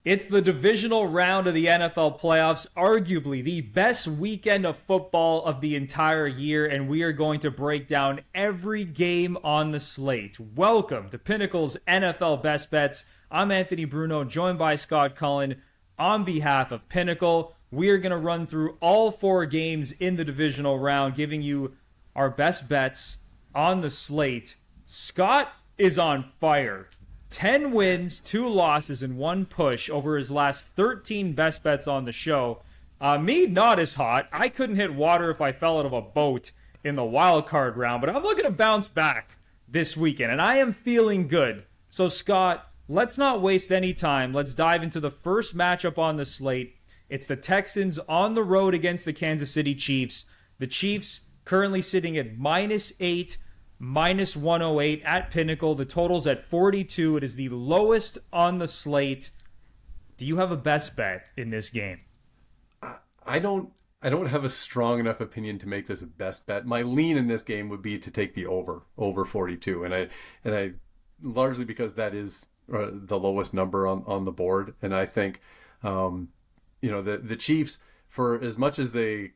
It's the divisional round of the NFL playoffs, arguably the best weekend of football of the entire year, and we are going to break down every game on the slate. Welcome to Pinnacle's NFL Best Bets. I'm Anthony Bruno, joined by Scott Cullen. On behalf of Pinnacle, we are going to run through all four games in the divisional round, giving you our best bets on the slate. Scott is on fire. 10 wins, 2 losses, and 1 push over his last 13 best bets on the show. Me, not as hot. I couldn't hit water if I fell out of a boat in the wild card round, but I'm looking to bounce back this weekend, and I am feeling good. So, Scott, let's not waste any time. Let's dive into the first matchup on the slate. It's the Texans on the road against the Kansas City Chiefs. The Chiefs currently sitting at -8. -108 at Pinnacle. The total's at 42. It is the lowest on the slate. Do you have a best bet in this game? I don't have a strong enough opinion to make this a best bet. My lean in this game would be to take the over 42, and I largely because that is the lowest number on the board. And I think the Chiefs, for as much as they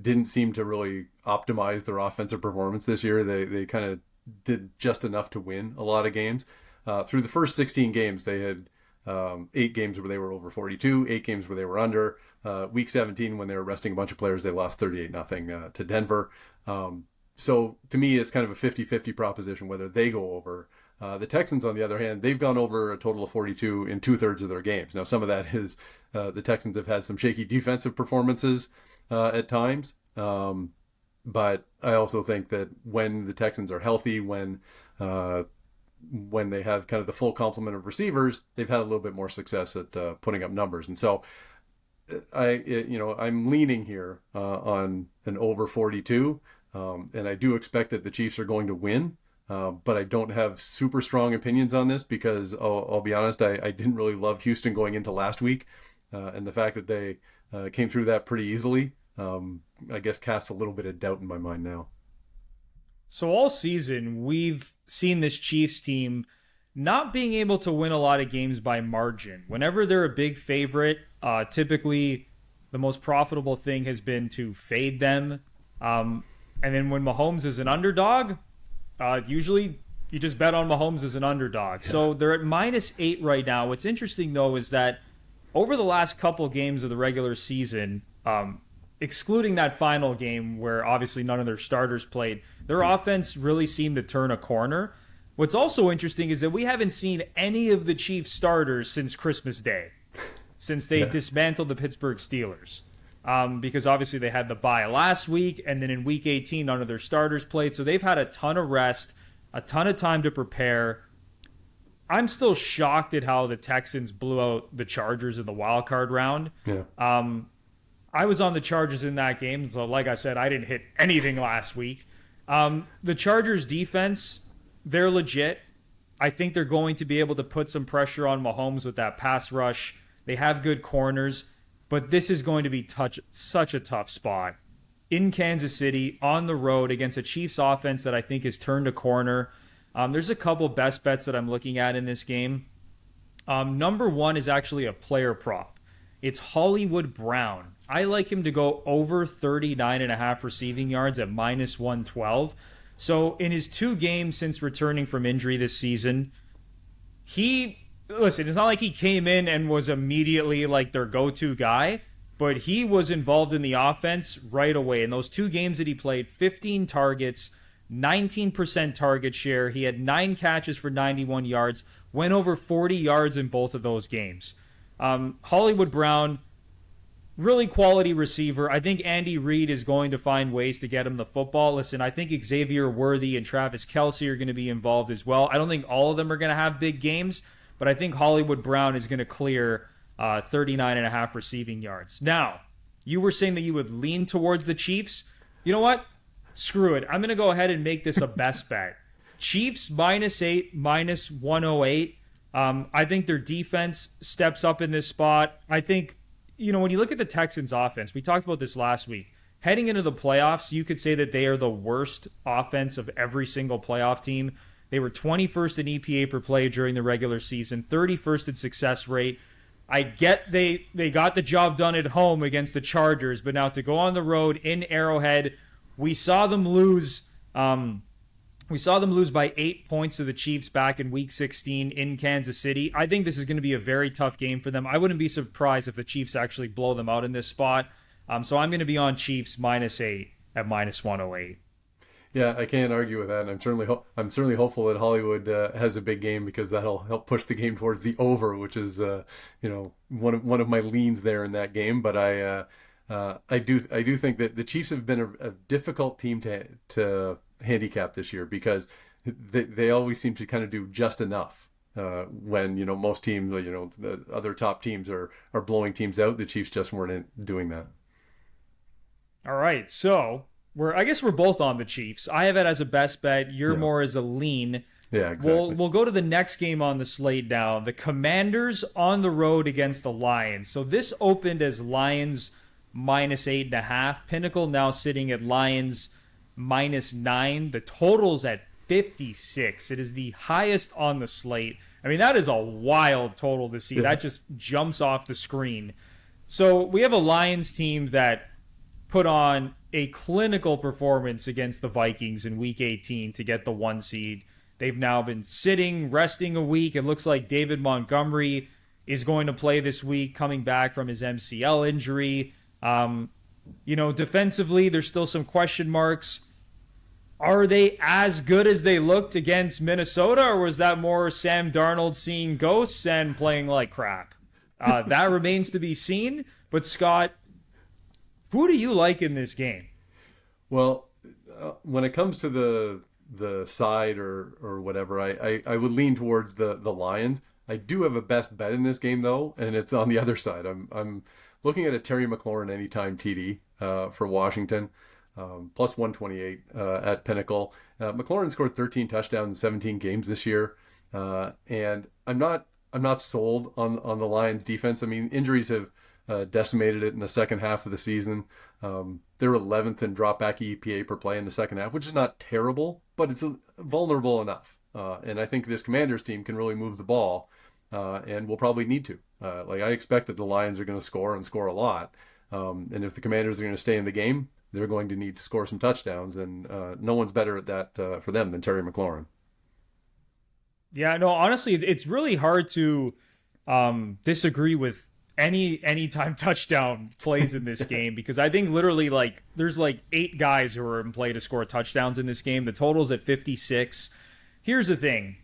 didn't seem to really optimize their offensive performance this year, they kind of did just enough to win a lot of games. Through the first 16 games, they had 8 games where they were over 42, 8 games where they were under. Week 17, when they were resting a bunch of players, they lost 38-0 to Denver. So to me, it's kind of a 50-50 proposition whether they go over. The Texans, on the other hand, they've gone over a total of 42 in 2/3 of their games. Now, some of that is the Texans have had some shaky defensive performances at times. But I also think that when the Texans are healthy, when they have kind of the full complement of receivers, they've had a little bit more success at putting up numbers. And so I'm leaning here on an over 42. And I do expect that the Chiefs are going to win. But I don't have super strong opinions on this because I'll be honest, I didn't really love Houston going into last week. And the fact that they came through that pretty easily, I guess casts a little bit of doubt in my mind now. So all season, we've seen this Chiefs team not being able to win a lot of games by margin. Whenever they're a big favorite, typically the most profitable thing has been to fade them. And then when Mahomes is an underdog, usually you just bet on Mahomes as an underdog. Yeah. So they're at -8 right now. What's interesting, though, is that over the last couple games of the regular season, excluding that final game where obviously none of their starters played, their offense really seemed to turn a corner. What's also interesting is that we haven't seen any of the Chiefs starters since Christmas Day, since they dismantled the Pittsburgh Steelers. Because obviously they had the bye last week, and then in week 18, none of their starters played. So they've had a ton of rest, a ton of time to prepare. I'm still shocked at how the Texans blew out the Chargers in the wild card round. Yeah. I was on the Chargers in that game, so like I said, I didn't hit anything last week. The Chargers defense, they're legit. I think they're going to be able to put some pressure on Mahomes with that pass rush. They have good corners. But this is going to be such a tough spot in Kansas City on the road against a Chiefs offense that I think has turned a corner. There's a couple best bets that I'm looking at in this game. Number one is actually a player prop. It's Hollywood Brown. I like him to go over 39.5 receiving yards at -112. So in his 2 games since returning from injury this season, listen, it's not like he came in and was immediately like their go-to guy, but he was involved in the offense right away. In those 2 games that he played, 15 targets, 19% target share. He had 9 catches for 91 yards, went over 40 yards in both of those games. Hollywood Brown, really quality receiver. I think Andy Reid is going to find ways to get him the football. Listen, I think Xavier Worthy and Travis Kelce are going to be involved as well. I don't think all of them are going to have big games, but I think Hollywood Brown is going to clear 39.5 receiving yards. Now, you were saying that you would lean towards the Chiefs. You know what? Screw it. I'm going to go ahead and make this a best bet. Chiefs -8, -108. I think their defense steps up in this spot. I think, when you look at the Texans offense, we talked about this last week. Heading into the playoffs, you could say that they are the worst offense of every single playoff team. They were 21st in EPA per play during the regular season, 31st in success rate. I get they got the job done at home against the Chargers, but now to go on the road in Arrowhead, we saw them lose. We saw them lose by 8 points to the Chiefs back in Week 16 in Kansas City. I think this is going to be a very tough game for them. I wouldn't be surprised if the Chiefs actually blow them out in this spot. So I'm going to be on Chiefs -8 at -108. Yeah, I can't argue with that, and I'm certainly hopeful that Hollywood has a big game, because that'll help push the game towards the over, which is one of my leans there in that game. But I do think that the Chiefs have been a difficult team to handicap this year, because they always seem to kind of do just enough. When most teams, the other top teams are blowing teams out, the Chiefs just weren't doing that. All right, so I guess we're both on the Chiefs. I have it as a best bet. You're more as a lean. Yeah, exactly. We'll go to the next game on the slate now. The Commanders on the road against the Lions. So this opened as Lions -8.5. Pinnacle now sitting at Lions -9. The total's at 56. It is the highest on the slate. I mean, that is a wild total to see. Yeah. That just jumps off the screen. So we have a Lions team that put on a clinical performance against the Vikings in Week 18 to get the 1 seed. They've now been sitting, resting a week. It looks like David Montgomery is going to play this week, coming back from his MCL injury. Defensively, there's still some question marks. Are they as good as they looked against Minnesota, or was that more Sam Darnold seeing ghosts and playing like crap? That remains to be seen. But Scott, who do you like in this game? Well, when it comes to the side or whatever, I would lean towards the Lions. I do have a best bet in this game, though, and it's on the other side. I'm looking at a Terry McLaurin anytime TD for Washington, plus 128 at Pinnacle. McLaurin scored 13 touchdowns in 17 games this year, and I'm not sold on the Lions defense. I mean, injuries have decimated it in the second half of the season. They're 11th in dropback EPA per play in the second half, which is not terrible, but it's vulnerable enough. And I think this Commanders team can really move the ball, and will probably need to. I expect that the Lions are going to score and score a lot. And if the Commanders are going to stay in the game, they're going to need to score some touchdowns, and no one's better at that for them than Terry McLaurin. Yeah, no, honestly, it's really hard to disagree with any time touchdown plays in this game, because I think literally there's 8 guys who are in play to score touchdowns in this game. The total's at 56. Here's the thing.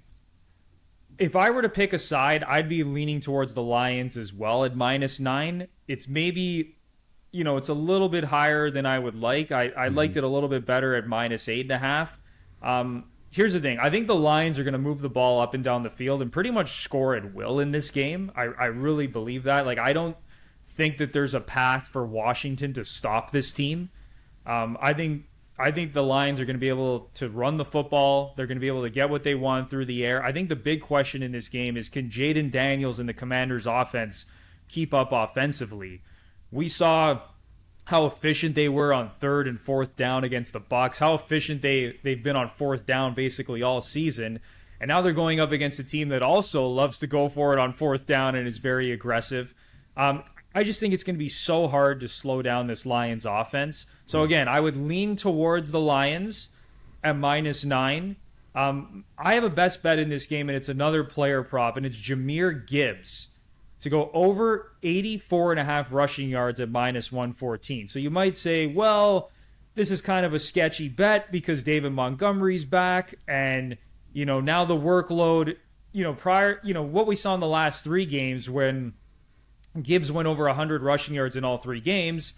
If I were to pick a side, I'd be leaning towards the Lions as well at -9. It's maybe, it's a little bit higher than I would like. I liked it a little bit better at -8.5. Here's the thing. I think the Lions are going to move the ball up and down the field and pretty much score at will in this game. I really believe that. I don't think that there's a path for Washington to stop this team. I think the Lions are going to be able to run the football. They're going to be able to get what they want through the air. I think the big question in this game is, can Jaden Daniels and the Commanders' offense keep up offensively? We saw how efficient they were on 3rd and 4th down against the Bucs, how efficient they've been on 4th down basically all season. And now they're going up against a team that also loves to go for it on 4th down and is very aggressive. I just think it's going to be so hard to slow down this Lions offense. So again, I would lean towards the Lions at -9. I have a best bet in this game, and it's another player prop, and it's Jahmyr Gibbs to go over 84.5 rushing yards at -114. So you might say, well, this is kind of a sketchy bet because David Montgomery's back, and now the workload, what we saw in the last 3 games when Gibbs went over 100 rushing yards in all 3 games.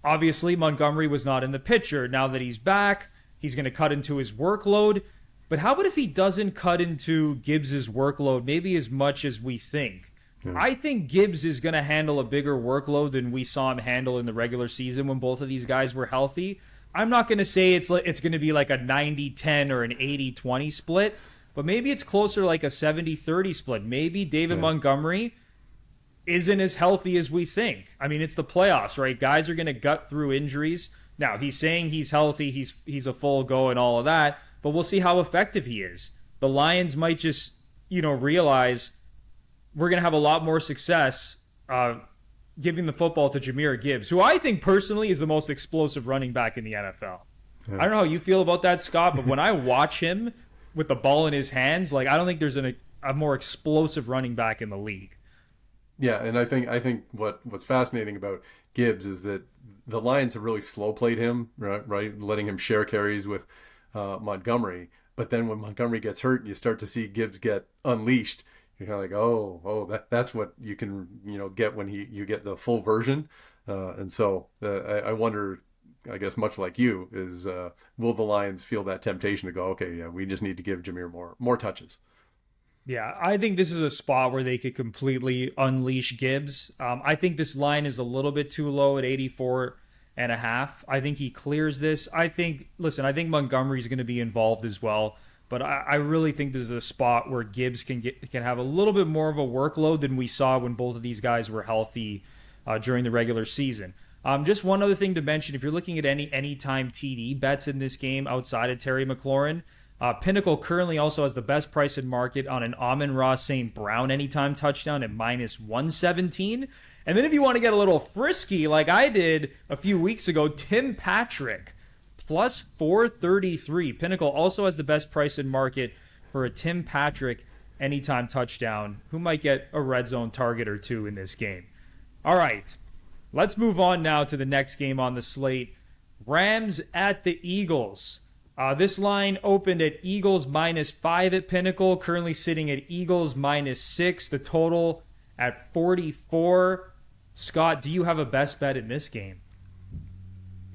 Obviously, Montgomery was not in the picture. Now that he's back, he's going to cut into his workload. But how about if he doesn't cut into Gibbs's workload maybe as much as we think? I think Gibbs is going to handle a bigger workload than we saw him handle in the regular season when both of these guys were healthy. I'm not going to say it's going to be like a 90-10 or an 80-20 split, but maybe it's closer like a 70-30 split. Maybe David Montgomery isn't as healthy as we think. I mean, it's the playoffs, right? Guys are going to gut through injuries. Now, he's saying he's healthy, he's a full go and all of that, but we'll see how effective he is. The Lions might just, realize we're going to have a lot more success giving the football to Jahmyr Gibbs, who I think personally is the most explosive running back in the NFL. Yeah. I don't know how you feel about that, Scott, but when I watch him with the ball in his hands, like, I don't think there's a more explosive running back in the league. Yeah, and I think what's fascinating about Gibbs is that the Lions have really slow played him, right? Letting him share carries with Montgomery. But then when Montgomery gets hurt and you start to see Gibbs get unleashed, you're kind of like, that's what you can get when you get the full version. And so I wonder, I guess much like you, is will the Lions feel that temptation to go, okay, yeah, we just need to give Jahmyr more touches. Yeah, I think this is a spot where they could completely unleash Gibbs. I think this line is a little bit too low at 84.5. I think he clears this. I think Montgomery's going to be involved as well. But I really think this is a spot where Gibbs can have a little bit more of a workload than we saw when both of these guys were healthy during the regular season. Just one other thing to mention, if you're looking at any anytime TD bets in this game outside of Terry McLaurin, Pinnacle currently also has the best price in market on an Amon-Ra St. Brown anytime touchdown at -117. And then if you want to get a little frisky, like I did a few weeks ago, Tim Patrick plus 433. Pinnacle also has the best price in market for a Tim Patrick anytime touchdown, who might get a red zone target or two in this game. All right, let's move on now to the next game on the slate. Rams at the Eagles. This line opened at Eagles -5 at Pinnacle, currently sitting at Eagles -6. The total at 44. Scott, do you have a best bet in this game?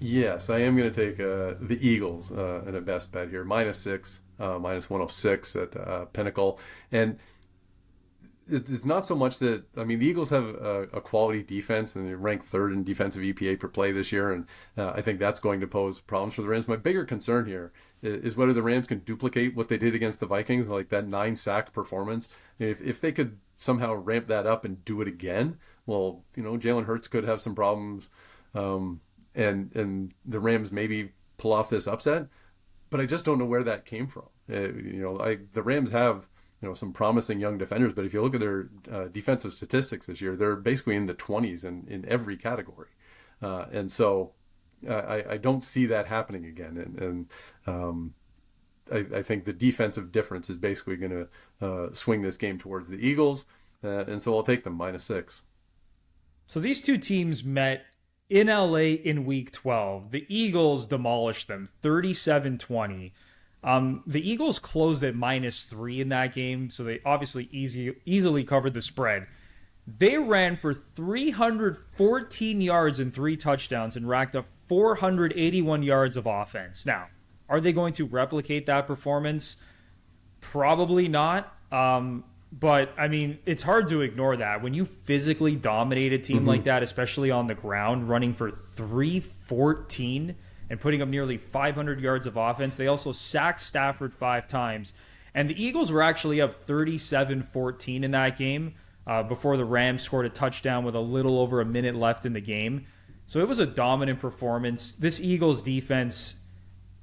Yes, I am going to take the Eagles in a best bet here. -6, -106 at Pinnacle. And it's not so much that, I mean, the Eagles have a quality defense and they rank third in defensive EPA per play this year. And I think that's going to pose problems for the Rams. My bigger concern here is whether the Rams can duplicate what they did against the Vikings, like that 9-sack performance. If they could somehow ramp that up and do it again, well, Jalen Hurts could have some problems. And the Rams maybe pull off this upset, but I just don't know where that came from. The Rams have some promising young defenders, but if you look at their defensive statistics this year, they're basically in the 20s in every category, and so I don't see that happening again. And I think the defensive difference is basically going to swing this game towards the Eagles, and so I'll take them -6. So these two teams met in LA in Week 12. The Eagles demolished them 37-20. The Eagles closed at -3 in that game, so they obviously easily covered the spread. They ran for 314 yards and 3 touchdowns and racked up 481 yards of offense. Now, are they going to replicate that performance? Probably not. But, I mean, it's hard to ignore that. When you physically dominate a team like that, especially on the ground, running for 314 and putting up nearly 500 yards of offense. They also sacked Stafford 5 times. And the Eagles were actually up 37-14 in that game before the Rams scored a touchdown with a little over a minute left in the game. So it was a dominant performance. This Eagles defense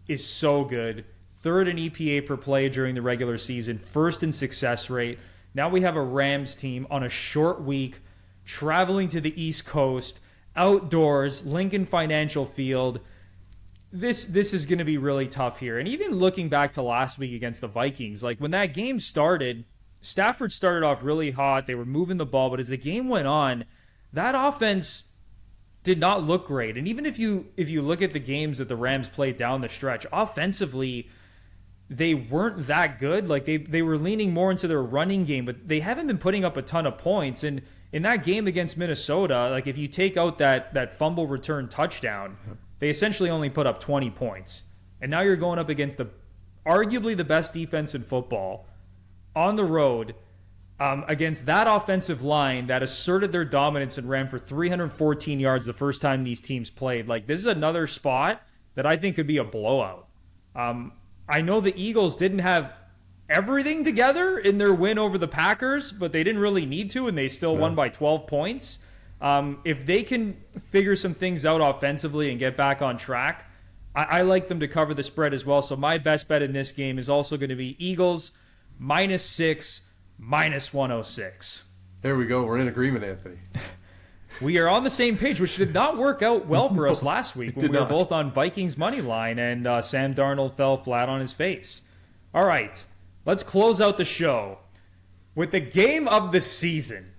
is so good. Third in EPA per play during the regular season, first in success rate. Now we have a Rams team on a short week, traveling to the East Coast, outdoors, Lincoln Financial Field. This is going to be really tough here. And even looking back to last week against the Vikings, like when that game started, Stafford started off really hot. They were moving the ball, but as the game went on, that offense did not look great. And even if you look at the games that the Rams played down the stretch, offensively, they weren't that good. Like they were leaning more into their running game, but they haven't been putting up a ton of points. And in that game against Minnesota, like if you take out that fumble return touchdown, they essentially only put up 20 points. And now you're going up against arguably the best defense in football on the road against that offensive line that asserted their dominance and ran for 314 yards the first time these teams played. Like this is another spot that I think could be a blowout. I know the Eagles didn't have everything together in their win over the Packers, but they didn't really need to, and they still won by 12 points. If they can figure some things out offensively and get back on track, I like them to cover the spread as well. So my best bet in this game is also going to be Eagles -6, -106. There we go. We're in agreement, Anthony. We are on the same page, which did not work out well for us last week when we were not. both on Vikings money line and Sam Darnold fell flat on his face. All right, let's close out the show with the game of the season.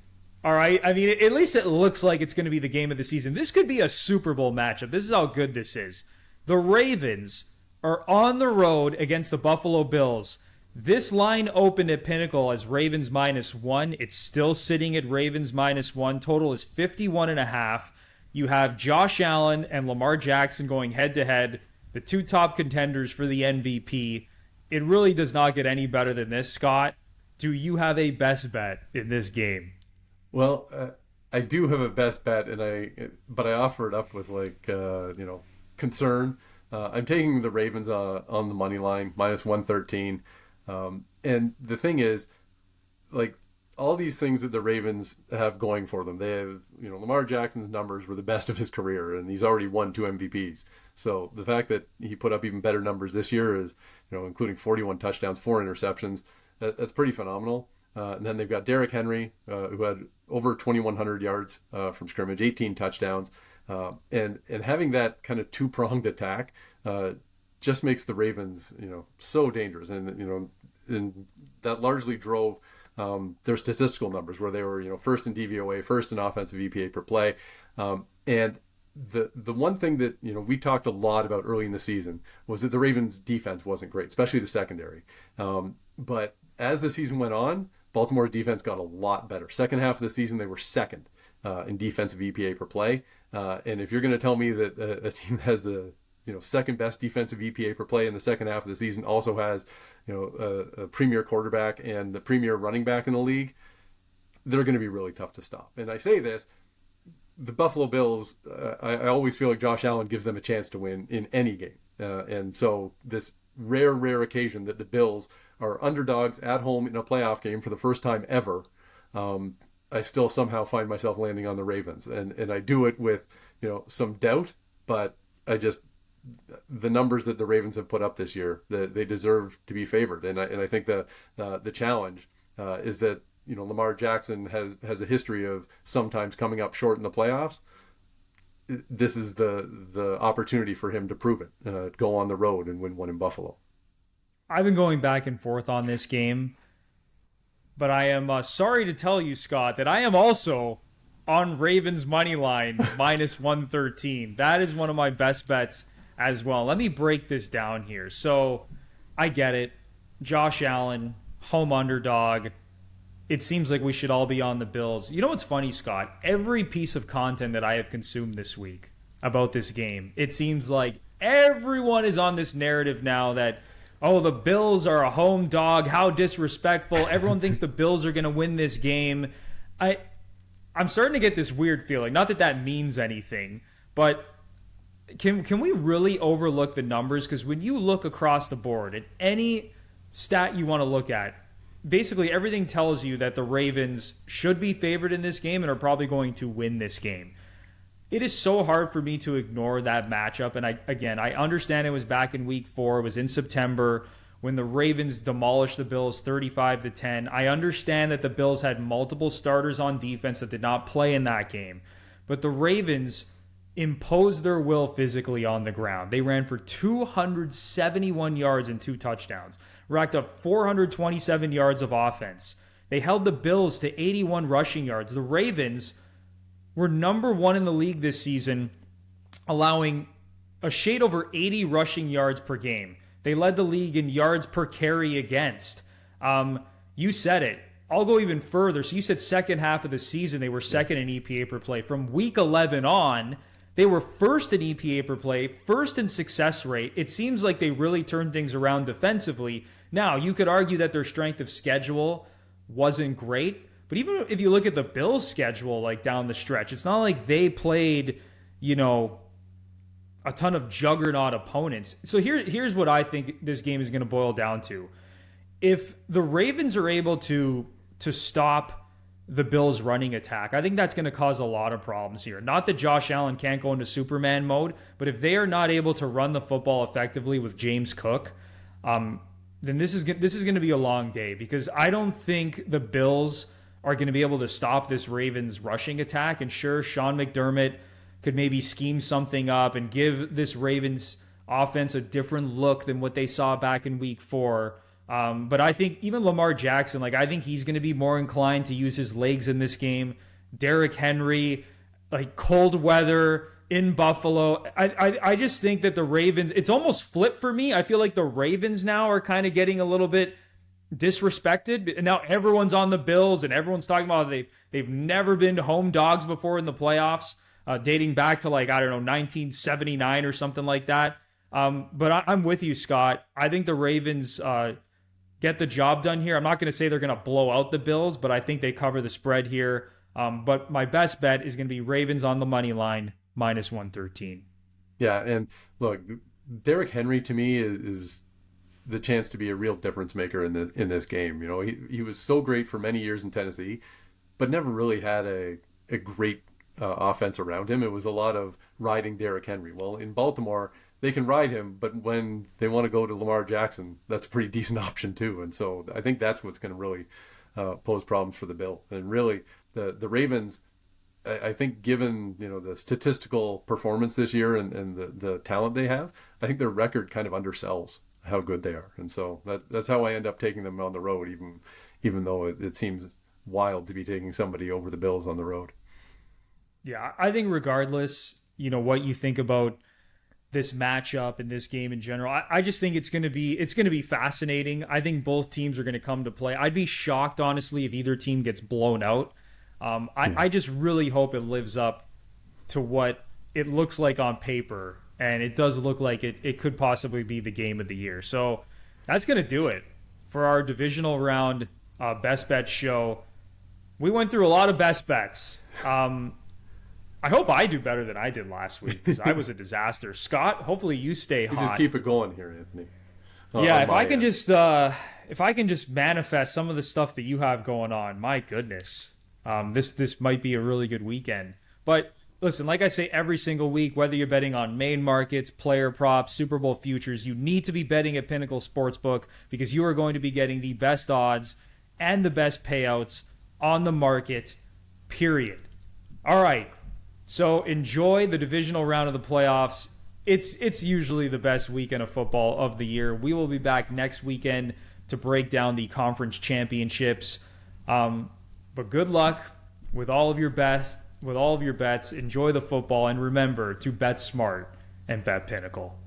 All right, I mean, at least it looks like it's going to be the game of the season. This could be a Super Bowl matchup. This is how good this is. The Ravens are on the road against the Buffalo Bills. This line opened at Pinnacle as Ravens -1. It's still sitting at Ravens -1. Total is 51.5. You have Josh Allen and Lamar Jackson going head-to-head, the two top contenders for the MVP. It really does not get any better than this, Scott. Do you have a best bet in this game? Well, I do have a best bet, but I offer it up with concern. I'm taking the Ravens on the money line, -113. And the thing is, like, all these things that the Ravens have going for them, they have, Lamar Jackson's numbers were the best of his career, and he's already won 2 MVPs. So the fact that he put up even better numbers this year is, including 41 touchdowns, 4 interceptions, that's pretty phenomenal. And then they've got Derrick Henry, who had over 2,100 yards from scrimmage, 18 touchdowns. And having that kind of two-pronged attack just makes the Ravens, so dangerous. And that largely drove their statistical numbers, where they were, first in DVOA, first in offensive EPA per play. And the one thing that, we talked a lot about early in the season was that the Ravens defense wasn't great, especially the secondary. But as the season went on, Baltimore's defense got a lot better. Second half of the season, they were second in defensive EPA per play. And if you're going to tell me that a team has the second best defensive EPA per play in the second half of the season, also has a premier quarterback and the premier running back in the league, they're going to be really tough to stop. And I say this, the Buffalo Bills, I always feel like Josh Allen gives them a chance to win in any game. And so this rare occasion that the Bills are underdogs at home in a playoff game for the first time ever, I still somehow find myself landing on the Ravens. And I do it with, some doubt, but the numbers that the Ravens have put up this year, that they deserve to be favored. And I think the challenge is that, Lamar Jackson has a history of sometimes coming up short in the playoffs. This is the opportunity for him to prove it, go on the road and win one in Buffalo. I've been going back and forth on this game, but I am sorry to tell you, Scott, that I am also on Ravens money line -113. That is one of my best bets as well. Let me break this down here. So I get it. Josh Allen, home underdog. It seems like we should all be on the Bills. You know what's funny, Scott? Every piece of content that I have consumed this week about this game, it seems like everyone is on this narrative now that, oh, the Bills are a home dog. How disrespectful. Everyone thinks the Bills are going to win this game. I'm starting to get this weird feeling. Not that that means anything, but can we really overlook the numbers? Because when you look across the board at any stat you want to look at, basically everything tells you that the Ravens should be favored in this game and are probably going to win this game. It is so hard for me to ignore that matchup. And I understand it was back in week 4. It was in September when the Ravens demolished the Bills 35-10. I understand that the Bills had multiple starters on defense that did not play in that game. But the Ravens imposed their will physically on the ground. They ran for 271 yards and 2 touchdowns, racked up 427 yards of offense. They held the Bills to 81 rushing yards. The Ravens were number 1 in the league this season, allowing a shade over 80 rushing yards per game. They led the league in yards per carry against. You said it. I'll go even further. So you said second half of the season, they were second in EPA per play. From week 11 on, they were first in EPA per play, first in success rate. It seems like they really turned things around defensively. Now, you could argue that their strength of schedule wasn't great. But even if you look at the Bills' schedule, like down the stretch, it's not like they played, a ton of juggernaut opponents. So here's what I think this game is going to boil down to. If the Ravens are able to stop the Bills' running attack, I think that's going to cause a lot of problems here. Not that Josh Allen can't go into Superman mode, but if they are not able to run the football effectively with James Cook, then this is going to be a long day, because I don't think the Bills are going to be able to stop this Ravens rushing attack. And sure, Sean McDermott could maybe scheme something up and give this Ravens offense a different look than what they saw back in week 4. But I think even Lamar Jackson, I think he's going to be more inclined to use his legs in this game. Derrick Henry, cold weather in Buffalo. I just think that the Ravens, it's almost flipped for me. I feel like the Ravens now are kind of getting a little bit disrespected. And now everyone's on the Bills and everyone's talking about they've never been home dogs before in the playoffs, dating back to 1979 or something like that. But I'm with you, Scott. I think the Ravens get the job done here. I'm not going to say they're going to blow out the Bills, but I think they cover the spread here. But my best bet is going to be Ravens on the money line, minus 113. Yeah, and look, Derrick Henry to me is the chance to be a real difference maker in this game. He was so great for many years in Tennessee, but never really had a great offense around him. It was a lot of riding Derrick Henry. Well, in Baltimore, they can ride him, but when they want to go to Lamar Jackson, that's a pretty decent option too. And so I think that's what's going to really pose problems for the Bills. And really, the Ravens, I think given the statistical performance this year and the talent they have, I think their record kind of undersells how good they are. And so that's how I end up taking them on the road, even though it seems wild to be taking somebody over the Bills on the road. Yeah, I think regardless, what you think about this matchup and this game in general, I just think it's going to be fascinating. I think both teams are going to come to play. I'd be shocked, honestly, if either team gets blown out. I just really hope it lives up to what it looks like on paper, and it does look like it could possibly be the game of the year. So that's going to do it for our divisional round best bet show. We went through a lot of best bets. I hope I do better than I did last week because I was a disaster. Scott, hopefully you stay hot. You just keep it going here, Anthony. Yeah, if I can just manifest some of the stuff that you have going on, my goodness, this might be a really good weekend. But listen, like I say every single week, whether you're betting on main markets, player props, Super Bowl futures, you need to be betting at Pinnacle Sportsbook because you are going to be getting the best odds and the best payouts on the market, period. All right. So enjoy the divisional round of the playoffs. It's usually the best weekend of football of the year. We will be back next weekend to break down the conference championships. But good luck with all of your bets. Enjoy the football, and remember to bet smart and bet Pinnacle.